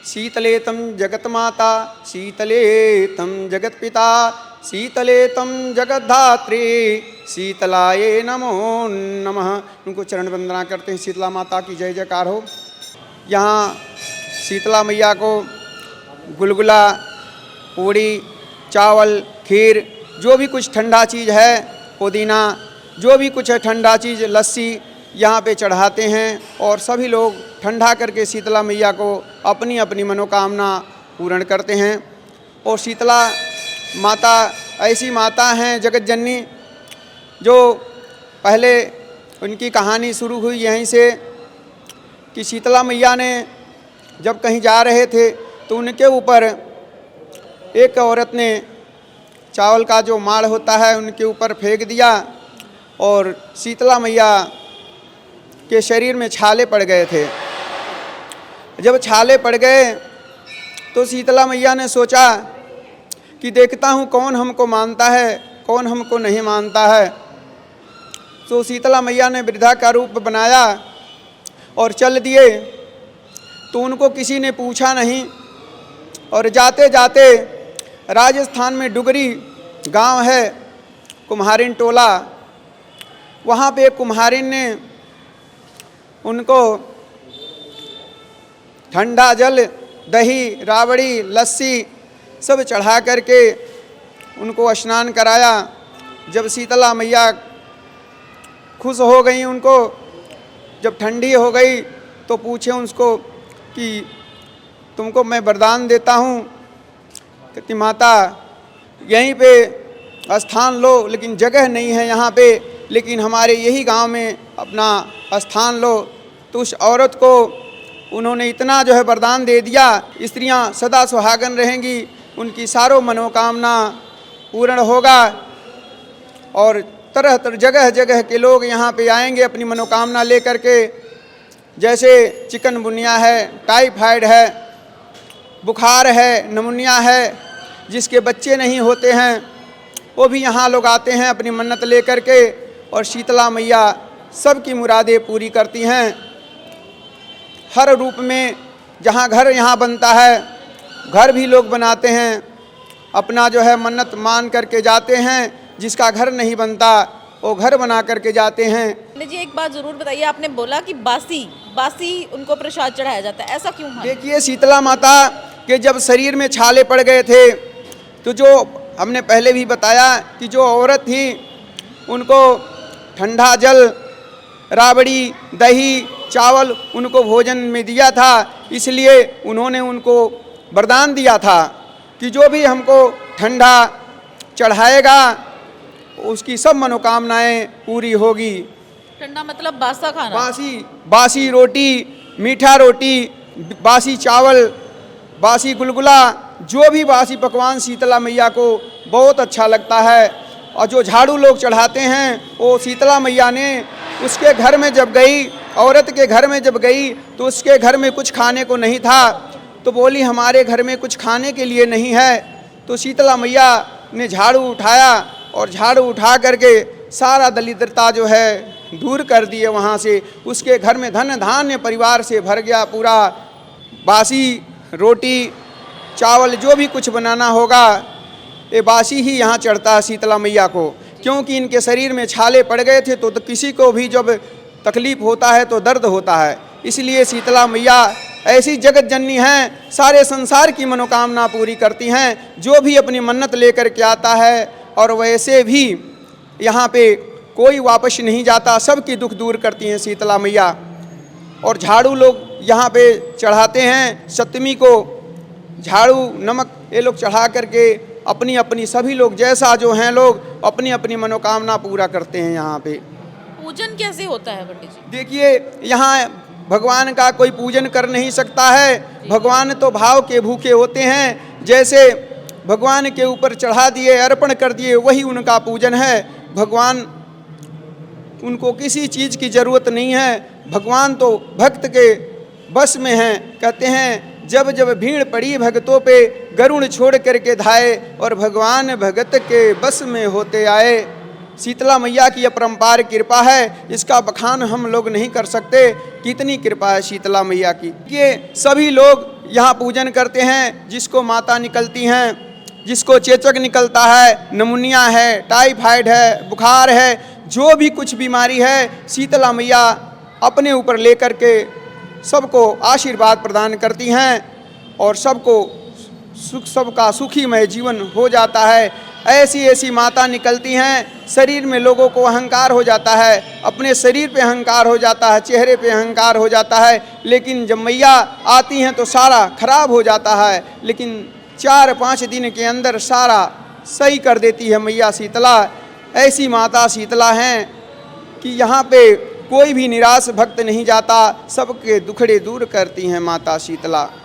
शीतले तं जगत्माता शीतले तं जगत्पिता शीतले तं जगद्धात्री शीतलाये नमो नमः। उनको चरण वंदना करते हैं। शीतला माता की जय जयकार हो। यहाँ शीतला मैया को गुलगुला, पूड़ी, चावल, खीर, जो भी कुछ ठंडा चीज़ है, पुदीना, जो भी कुछ है ठंडा चीज़, लस्सी यहाँ पे चढ़ाते हैं और सभी लोग ठंडा करके शीतला मैया को अपनी अपनी मनोकामना पूर्ण करते हैं। और शीतला माता ऐसी माता हैं जगत जननी, जो पहले उनकी कहानी शुरू हुई यहीं से कि शीतला मैया ने जब कहीं जा रहे थे तो उनके ऊपर एक औरत ने चावल का जो माड़ होता है उनके ऊपर फेंक दिया और शीतला मैया के शरीर में छाले पड़ गए थे। जब छाले पड़ गए तो शीतला मैया ने सोचा कि देखता हूँ कौन हमको मानता है, कौन हमको नहीं मानता है। तो शीतला मैया ने वृद्धा का रूप बनाया और चल दिए। तो उनको किसी ने पूछा नहीं और जाते जाते राजस्थान में डुगरी गांव है, कुम्हारिन टोला, वहाँ पे एक कुम्हारिन ने उनको ठंडा जल, दही, राबड़ी, लस्सी सब चढ़ा करके उनको स्नान कराया। जब शीतला मैया खुश हो गई, उनको जब ठंडी हो गई तो पूछे उसको कि तुमको मैं वरदान देता हूँ। कहती माता यहीं पे स्थान लो, लेकिन जगह नहीं है यहाँ पे, लेकिन हमारे यही गांव में अपना स्थान लो। तो उस औरत को उन्होंने इतना जो है वरदान दे दिया, स्त्रियां सदा सुहागन रहेंगी, उनकी सारों मनोकामना पूर्ण होगा और तरह तरह जगह जगह के लोग यहाँ पे आएंगे अपनी मनोकामना लेकर के। जैसे चिकनगुनिया है, टाइफाइड है, बुखार है, नमूनिया है, जिसके बच्चे नहीं होते हैं वो भी यहाँ लोग आते हैं अपनी मन्नत लेकर के और शीतला मैया सबकी मुरादें पूरी करती हैं। हर रूप में, जहाँ घर यहाँ बनता है, घर भी लोग बनाते हैं, अपना जो है मन्नत मान करके जाते हैं। जिसका घर नहीं बनता वो घर बना करके जाते हैं। जी एक बात ज़रूर बताइए, आपने बोला कि बासी उनको प्रसाद चढ़ाया जाता है, ऐसा क्यों है? देखिए शीतला माता के जब शरीर में छाले पड़ गए थे तो जो हमने पहले भी बताया कि जो औरत थी उनको ठंडा जल, राबड़ी, दही, चावल उनको भोजन में दिया था। इसलिए उन्होंने उनको वरदान दिया था कि जो भी हमको ठंडा चढ़ाएगा उसकी सब मनोकामनाएं पूरी होगी। ठंडा मतलब बासा खाना? बासी रोटी, मीठा रोटी, बासी चावल, बासी गुलगुला, जो भी बासी पकवान शीतला मैया को बहुत अच्छा लगता है। और जो झाड़ू लोग चढ़ाते हैं वो शीतला मैया ने उसके घर में जब गई, औरत के घर में जब गई तो उसके घर में कुछ खाने को नहीं था। तो बोली हमारे घर में कुछ खाने के लिए नहीं है। तो शीतला मैया ने झाड़ू उठाया और झाड़ू उठा करके सारा दरिद्रता जो है दूर कर दिए वहाँ से। उसके घर में धन धान्य परिवार से भर गया पूरा। बासी रोटी, चावल, जो भी कुछ बनाना होगा ये बासी ही यहाँ चढ़ता है शीतला मैया को। क्योंकि इनके शरीर में छाले पड़ गए थे तो किसी को भी जब तकलीफ होता है तो दर्द होता है। इसलिए शीतला मैया ऐसी जगत जननी हैं, सारे संसार की मनोकामना पूरी करती हैं। जो भी अपनी मन्नत लेकर के आता है और वैसे भी यहाँ पे कोई वापस नहीं जाता, सबकी दुख दूर करती हैं शीतला मैया। और झाड़ू लोग यहाँ पे चढ़ाते हैं, सप्तमी को झाड़ू, नमक ये लोग चढ़ा करके अपनी अपनी सभी लोग जैसा जो हैं लोग अपनी अपनी मनोकामना पूरा करते हैं। यहाँ पे पूजन कैसे होता है पंडित जी? देखिए यहाँ भगवान का कोई पूजन कर नहीं सकता है। भगवान तो भाव के भूखे होते हैं। जैसे भगवान के ऊपर चढ़ा दिए, अर्पण कर दिए, वही उनका पूजन है। भगवान, उनको किसी चीज़ की ज़रूरत नहीं है। भगवान तो भक्त के बस में हैं। कहते हैं जब जब भीड़ पड़ी भक्तों पे, गरुड़ छोड़ करके धाए, और भगवान भगत के बस में होते आए। शीतला मैया की अपरंपार कृपा है, इसका बखान हम लोग नहीं कर सकते। कितनी कृपा है शीतला मैया की। ये सभी लोग यहाँ पूजन करते हैं, जिसको माता निकलती हैं, जिसको चेचक निकलता है, नमुनिया है, टाइफाइड है, बुखार है, जो भी कुछ बीमारी है, शीतला मैया अपने ऊपर लेकर के सबको आशीर्वाद प्रदान करती हैं और सबको सबका सुखीमय जीवन हो जाता है। ऐसी ऐसी माता निकलती हैं, शरीर में लोगों को अहंकार हो जाता है, अपने शरीर पे अहंकार हो जाता है, चेहरे पे अहंकार हो जाता है, लेकिन जब मैया आती हैं तो सारा खराब हो जाता है। लेकिन 4-5 दिन के अंदर सारा सही कर देती है मैया शीतला। ऐसी माता शीतला हैं कि यहाँ पे कोई भी निराश भक्त नहीं जाता, सबके दुखड़े दूर करती हैं माता शीतला।